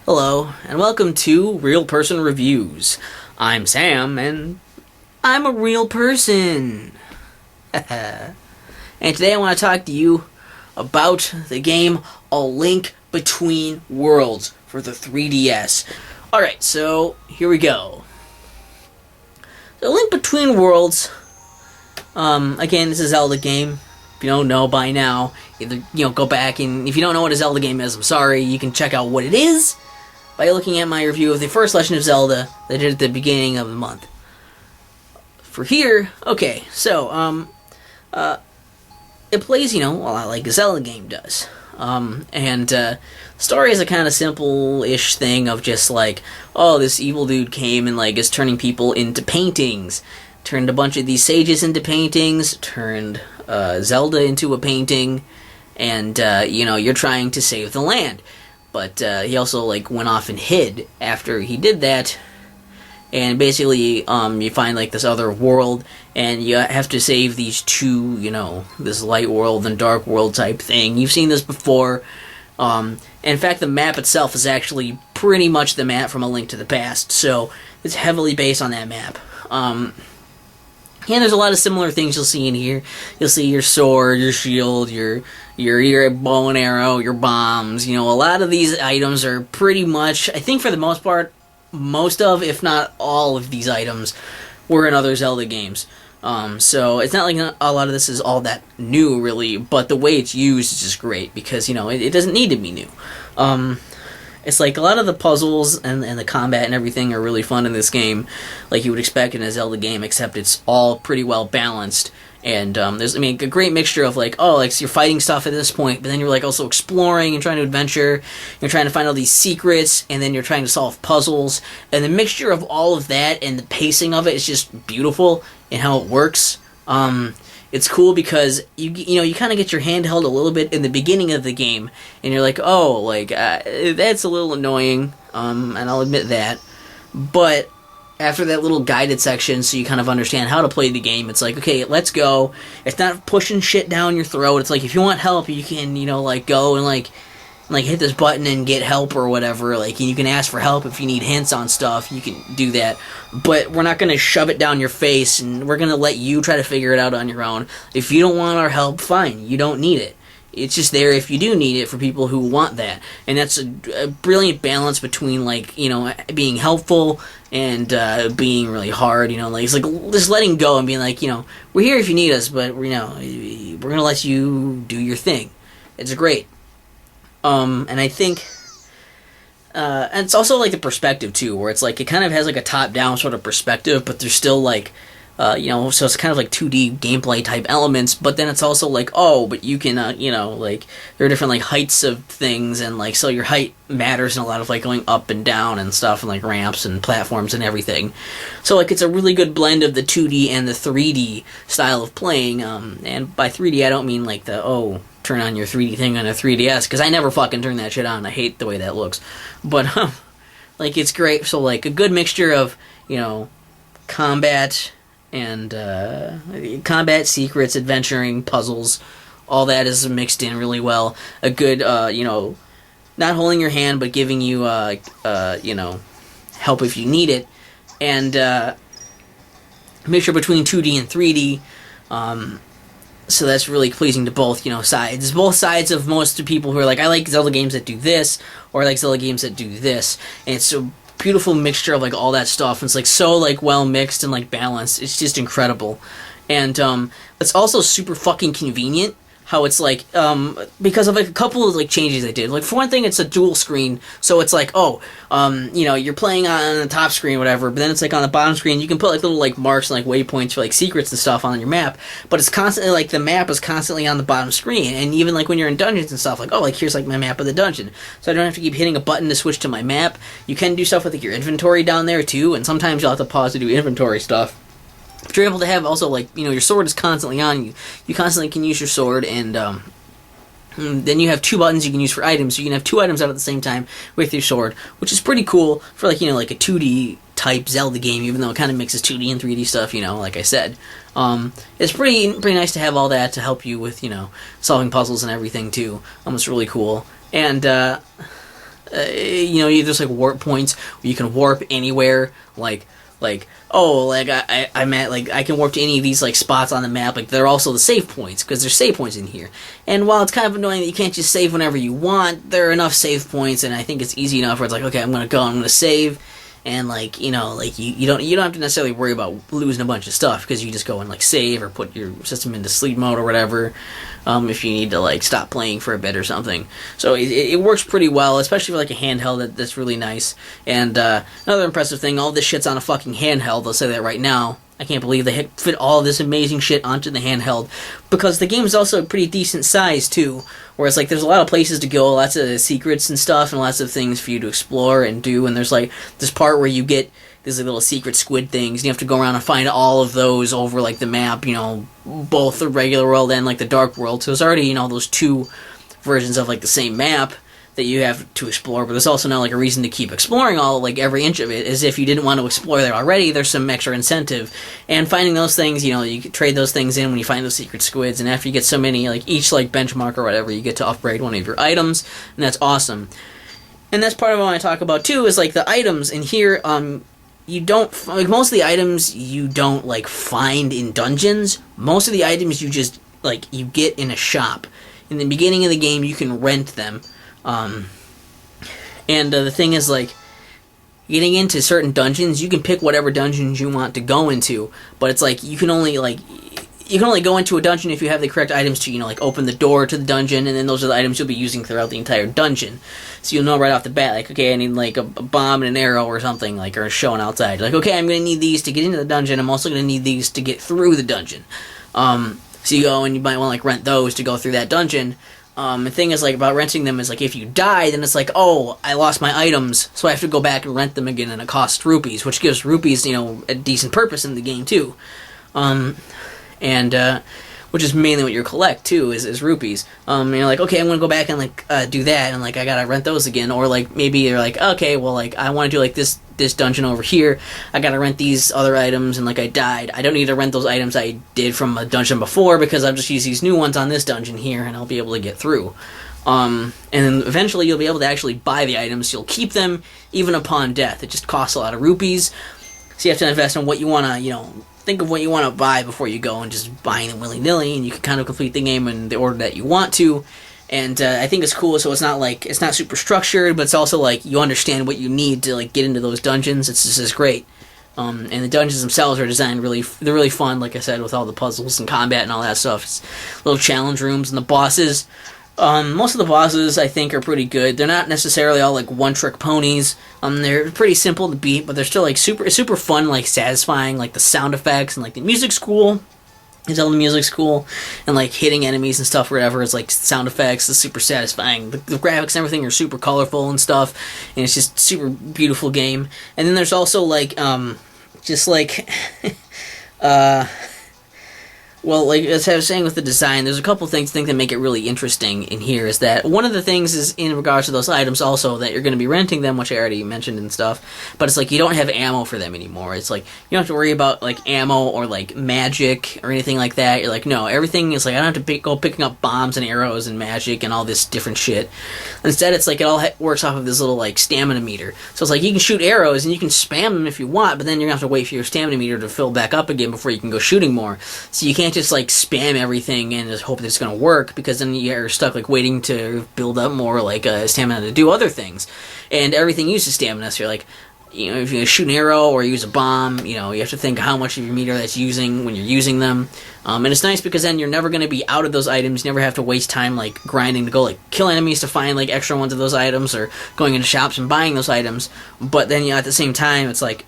Hello, and welcome to Real Person Reviews. I'm Sam, and I'm a real person. And today I want to talk to you about the game A Link Between Worlds for the 3DS. Alright, so here we go. The Link Between Worlds, again, this is a Zelda game. If you don't know by now, either go back, and if you don't know what a Zelda game is, I'm sorry, you can check out what it is by looking at my review of the first Legend of Zelda that I did at the beginning of the month. For here, okay, so, it plays, a lot like a Zelda game does. The story is a kind of simple-ish thing of just like, oh, this evil dude came and like is turning people into paintings. Turned a bunch of these sages into paintings, turned Zelda into a painting, and, you're trying to save the land. But he also went off and hid after he did that, and basically you find this other world, and you have to save these two, this light world and dark world type thing. You've seen this before. In fact, the map itself is actually pretty much the map from A Link to the Past, so it's heavily based on that map. And there's a lot of similar things you'll see in here. You'll see your sword, your shield, your bow and arrow, your bombs. A lot of these items are pretty much, I think for the most part, most of, if not all of these items were in other Zelda games. So it's not like a lot of this is all that new, really, but the way it's used is just great, because, it doesn't need to be new. It's like a lot of the puzzles and the combat and everything are really fun in this game, like you would expect in a Zelda game, except it's all pretty well balanced. And there's, a great mixture of so you're fighting stuff at this point, but then you're also exploring and trying to adventure. You're trying to find all these secrets, and then you're trying to solve puzzles. And the mixture of all of that and the pacing of it is just beautiful in how it works. It's cool because you kind of get your hand held a little bit in the beginning of the game, and you're that's a little annoying, and I'll admit that. But after that little guided section, so you kind of understand how to play the game, it's okay, let's go. It's not pushing shit down your throat. It's if you want help, you can go and hit this button and get help or whatever. And you can ask for help if you need hints on stuff. You can do that. But we're not going to shove it down your face, and we're going to let you try to figure it out on your own. If you don't want our help, fine. You don't need it. It's just there if you do need it for people who want that. And that's a brilliant balance between, being helpful and being really hard. It's just letting go and being we're here if you need us, but, we're going to let you do your thing. It's great. And I think, and it's also the perspective too, where it's it kind of has a top-down sort of perspective, but there's still so it's kind of 2D gameplay type elements, but then it's also oh, but you can, there are different heights of things, and so your height matters in a lot of going up and down and stuff, and ramps and platforms and everything. So it's a really good blend of the 2D and the 3D style of playing, and by 3D I don't mean turn on your 3D thing on a 3DS, because I never fucking turn that shit on. I hate the way that looks. But, it's great. So, a good mixture of, combat and, combat, secrets, adventuring, puzzles. All that is mixed in really well. A good, not holding your hand, but giving you, help if you need it. And, mixture between 2D and 3D. So that's really pleasing to both, sides. Both sides of most people who are I like Zelda games that do this, or I like Zelda games that do this. And it's a beautiful mixture of, all that stuff. And it's, so, well mixed and, balanced. It's just incredible. And, it's also super fucking convenient how it's because of a couple of changes they did. For one thing, it's a dual screen, so it's you're playing on the top screen, whatever, but then it's on the bottom screen you can put little marks and waypoints for secrets and stuff on your map, but it's constantly the map is constantly on the bottom screen, and even when you're in dungeons and stuff, here's my map of the dungeon, so I don't have to keep hitting a button to switch to my map. You can do stuff with your inventory down there too, and sometimes you'll have to pause to do inventory stuff. But you're able to have also, your sword is constantly on you. You constantly can use your sword, and then you have two buttons you can use for items. So you can have two items out at the same time with your sword, which is pretty cool for, a 2D type Zelda game, even though it kind of mixes 2D and 3D stuff, like I said. It's pretty nice to have all that to help you with, solving puzzles and everything, too. It's really cool. And, there's like warp points where you can warp anywhere, I'm at, like, I can warp to any of these, like, spots on the map. Like, they're also the save points, because there's save points in here. And while it's kind of annoying that you can't just save whenever you want, there are enough save points, and I think it's easy enough where it's like, okay, I'm gonna save, and, like, you don't have to necessarily worry about losing a bunch of stuff, because you just go and, like, save, or put your system into sleep mode or whatever, if you need to, like, stop playing for a bit or something. So it works pretty well, especially for, like, a handheld. That's really nice. And another impressive thing, all this shit's on a fucking handheld. I'll say that right now. I can't believe they fit all this amazing shit onto the handheld, because the game is also a pretty decent size too, whereas, like, there's a lot of places to go, lots of secrets and stuff, and lots of things for you to explore and do, and there's, like, this part where you get these little secret squid things, and you have to go around and find all of those over, like, the map, both the regular world and, like, the dark world. So there's already, those two versions of, like, the same map that you have to explore, but there's also not, like, a reason to keep exploring every inch of it, as if you didn't want to explore there already. There's some extra incentive, and finding those things, you can trade those things in when you find those secret squids, and after you get so many, like, each, like, benchmark or whatever, you get to upgrade one of your items, and that's awesome. And that's part of what I want to talk about too, is, like, the items in here. You don't, like, most of the items you don't, like, find in dungeons. Most of the items you just, like, you get in a shop. In the beginning of the game, you can rent them. The thing is, like, getting into certain dungeons, you can pick whatever dungeons you want to go into, but it's like, you can only go into a dungeon if you have the correct items to, like, open the door to the dungeon, and then those are the items you'll be using throughout the entire dungeon. So you'll know right off the bat, like, okay, I need, like, a bomb and an arrow or something, like, or showing outside. Like, okay, I'm going to need these to get into the dungeon, I'm also going to need these to get through the dungeon. So you go and you might want to, like, rent those to go through that dungeon. The thing is, like, about renting them is, like, if you die, then it's like, oh, I lost my items, so I have to go back and rent them again, and it costs rupees, which gives rupees, a decent purpose in the game, too. Which is mainly what you collect, too, is rupees. And you're like, okay, I'm gonna go back and, like, do that, and, like, I gotta rent those again, or, like, maybe you're like, okay, well, like, I want to do, like, this dungeon over here, I gotta rent these other items, and, like, I died. I don't need to rent those items I did from a dungeon before, because I'll just use these new ones on this dungeon here, and I'll be able to get through. And then eventually you'll be able to actually buy the items. You'll keep them even upon death. It just costs a lot of rupees, so you have to invest in what you want to, think of what you want to buy before you go and just buying them willy-nilly, and you can kind of complete the game in the order that you want to. And I think it's cool, so it's not super structured, but it's also, like, you understand what you need to, like, get into those dungeons. It's just great. And the dungeons themselves are designed they're really fun, like I said, with all the puzzles and combat and all that stuff. It's little challenge rooms, and the bosses, most of the bosses, I think, are pretty good. They're not necessarily all, like, one-trick ponies. They're pretty simple to beat, but they're still, like, super fun, like, satisfying. Like, the sound effects and, like, the music's cool. Zelda music's cool. And, like, hitting enemies and stuff, whatever, is, like, sound effects is super satisfying. The graphics and everything are super colorful and stuff, and it's just super beautiful game. And then there's also, like, well, like, as I was saying with the design, there's a couple things I think that make it really interesting in here, is that one of the things is in regards to those items also that you're going to be renting them, which I already mentioned and stuff, but it's like you don't have ammo for them anymore. It's like you don't have to worry about, like, ammo or, like, magic or anything like that. You're like, no, everything is like, I don't have to go picking up bombs and arrows and magic and all this different shit. Instead, it's like it all works off of this little, like, stamina meter. So it's like you can shoot arrows and you can spam them if you want, but then you're going to have to wait for your stamina meter to fill back up again before you can go shooting more. So you can't just, like, spam everything and just hope that it's going to work, because then you're stuck, like, waiting to build up more, like, stamina to do other things. And everything uses stamina, so you're like, if you shoot an arrow or use a bomb, you have to think how much of your meter that's using when you're using them. And it's nice because then you're never going to be out of those items. You never have to waste time, like, grinding to go, like, kill enemies to find, like, extra ones of those items, or going into shops and buying those items. But then, at the same time, it's like,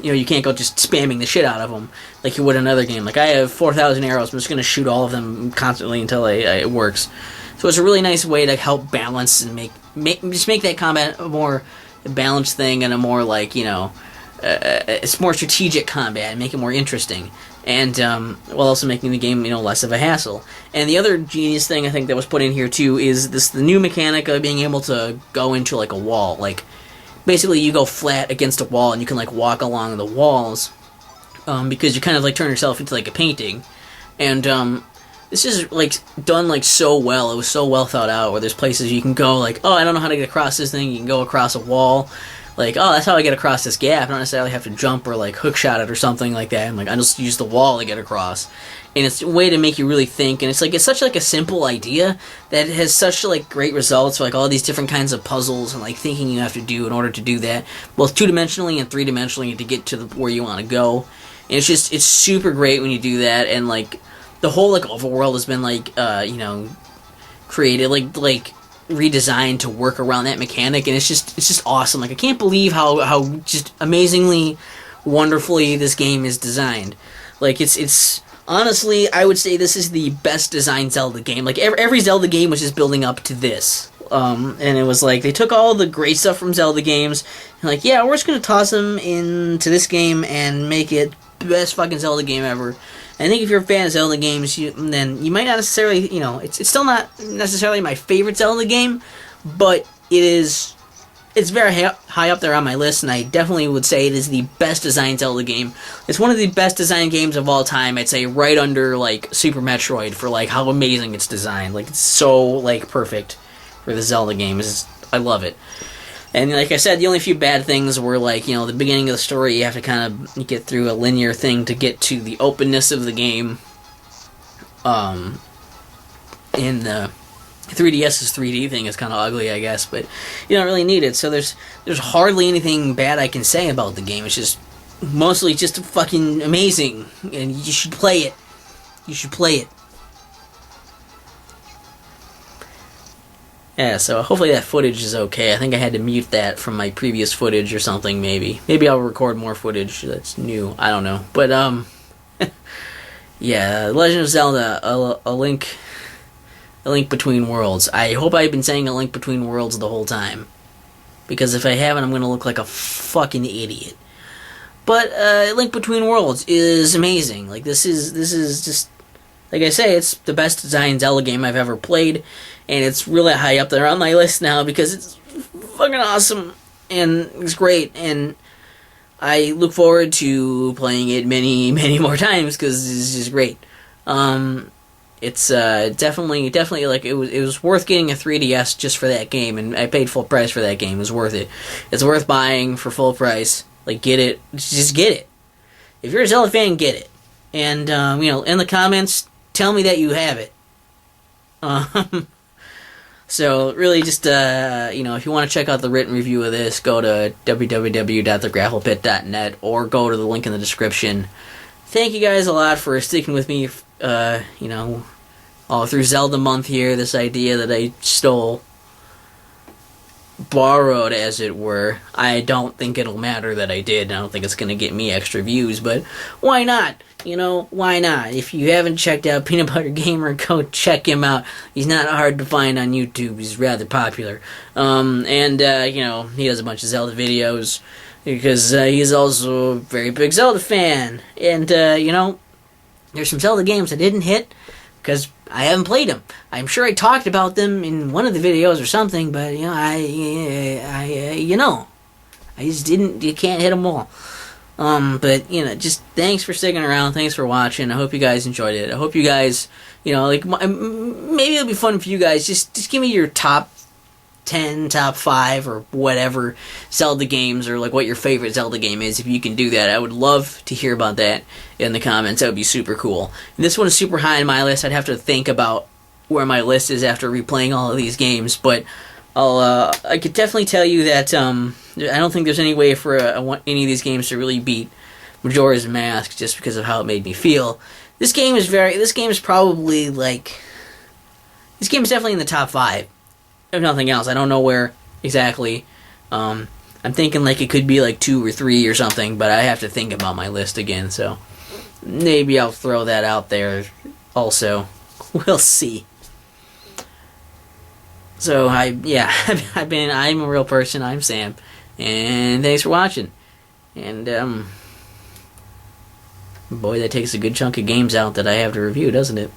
you can't go just spamming the shit out of them like you would in another game. Like, I have 4,000 arrows. I'm just going to shoot all of them constantly until it works. So it's a really nice way to help balance and make that combat a more balanced thing, and a more, like, it's more strategic combat, and make it more interesting. And while also making the game, less of a hassle. And the other genius thing I think that was put in here too is the new mechanic of being able to go into, like, a wall. Like, basically, you go flat against a wall, and you can, like, walk along the walls, because you kind of, like, turn yourself into, like, a painting. And this is like done like so well. It was so well thought out. Where there's places you can go like, oh, I don't know how to get across this thing. You can go across a wall. Like, oh, that's how I get across this gap. I don't necessarily have to jump or like hook shot it or something like that. I'm like, I just use the wall to get across. And it's a way to make you really think. And it's such like a simple idea that has such like great results for like all these different kinds of puzzles and like thinking you have to do in order to do that, both 2-dimensionally and 3-dimensionally to get to where you want to go. And it's super great when you do that. And like the whole like overworld has been like created like redesigned to work around that mechanic, and it's just awesome. Like I can't believe how just amazingly wonderfully this game is designed. Like it's honestly, I would say this is the best designed Zelda game. Like every Zelda game was just building up to this. And it was like they took all the great stuff from Zelda games and like, yeah, we're just gonna toss them into this game and make it the best fucking Zelda game ever. I think if you're a fan of Zelda games, then you might not necessarily, it's still not necessarily my favorite Zelda game, but it's very high up there on my list, and I definitely would say it is the best designed Zelda game. It's one of the best designed games of all time. I'd say right under like Super Metroid for like how amazing it's designed. Like it's so like perfect for the Zelda game. I love it. And like I said, the only few bad things were like, the beginning of the story, you have to kind of get through a linear thing to get to the openness of the game. In the 3DS's 3D thing is kind of ugly, I guess, but you don't really need it. So there's hardly anything bad I can say about the game. It's just mostly just fucking amazing, and you should play it. You should play it. Yeah, so hopefully that footage is okay. I think I had to mute that from my previous footage or something, maybe. Maybe I'll record more footage that's new. I don't know. But, yeah, Legend of Zelda, a link between worlds. I hope I've been saying a link between worlds the whole time. Because if I haven't, I'm going to look like a fucking idiot. But, Link Between Worlds is amazing. Like, this is just... Like I say, it's the best designed Zelda game I've ever played, and it's really high up there on my list now because it's fucking awesome, and it's great, and I look forward to playing it many, many more times because it's just great. It's definitely like it was worth getting a 3DS just for that game, and I paid full price for that game. It was worth it. It's worth buying for full price. Like, get it. Just get it. If you're a Zelda fan, get it. And, in the comments, tell me that you have it. So, really just, if you want to check out the written review of this, go to www.thegrapplepit.net or go to the link in the description. Thank you guys a lot for sticking with me, all through Zelda month here. This idea that I borrowed, as it were. I don't think it'll matter that I did. I don't think it's going to get me extra views, but why not? Why not? If you haven't checked out Peanut Butter Gamer, go check him out. He's not hard to find on YouTube. He's rather popular. He does a bunch of Zelda videos because he's also a very big Zelda fan. And, there's some Zelda games I didn't hit because I haven't played them. I'm sure I talked about them in one of the videos or something, but, I just didn't, you can't hit them all. But, just thanks for sticking around. Thanks for watching. I hope you guys enjoyed it. I hope you guys, maybe it'll be fun for you guys. Just give me your top 10, top 5, or whatever Zelda games, or like what your favorite Zelda game is. If you can do that, I would love to hear about that in the comments. That would be super cool. And this one is super high on my list. I'd have to think about where my list is after replaying all of these games, but I could definitely tell you that I don't think there's any way for any of these games to really beat Majora's Mask just because of how it made me feel. This game is definitely in the top 5. If nothing else. I don't know where exactly. I'm thinking like it could be like 2 or 3 or something, but I have to think about my list again, so maybe I'll throw that out there also. We'll see. So I'm a real person. I'm Sam, and thanks for watching. And boy, that takes a good chunk of games out that I have to review, doesn't it?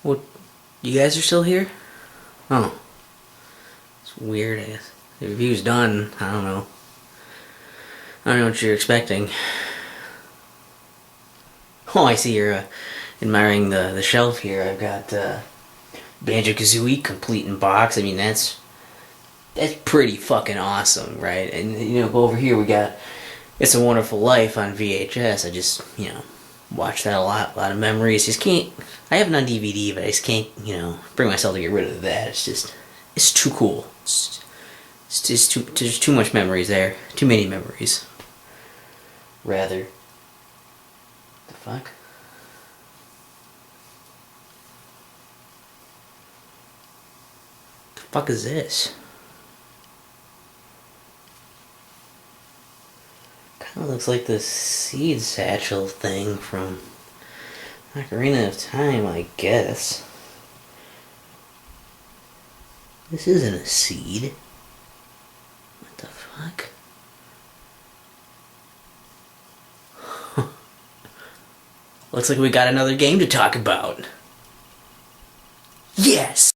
What? You guys are still here? Oh. It's weird, I guess. The review's done. I don't know. I don't know what you're expecting. Oh, I see you're admiring the shelf here. I've got Banjo-Kazooie complete in box. I mean, that's pretty fucking awesome, right? And, you know, over here we got It's a Wonderful Life on VHS. I just, you know, watched that a lot of memories. Just can't, I have it on DVD, but I just can't, you know, bring myself to get rid of that. It's just, it's too cool. It's just there's too much memories there. Too many memories. Rather. The fuck? The fuck is this? Kinda looks like the seed satchel thing from Ocarina of Time, I guess. This isn't a seed. What the fuck? Looks like we got another game to talk about. Yes!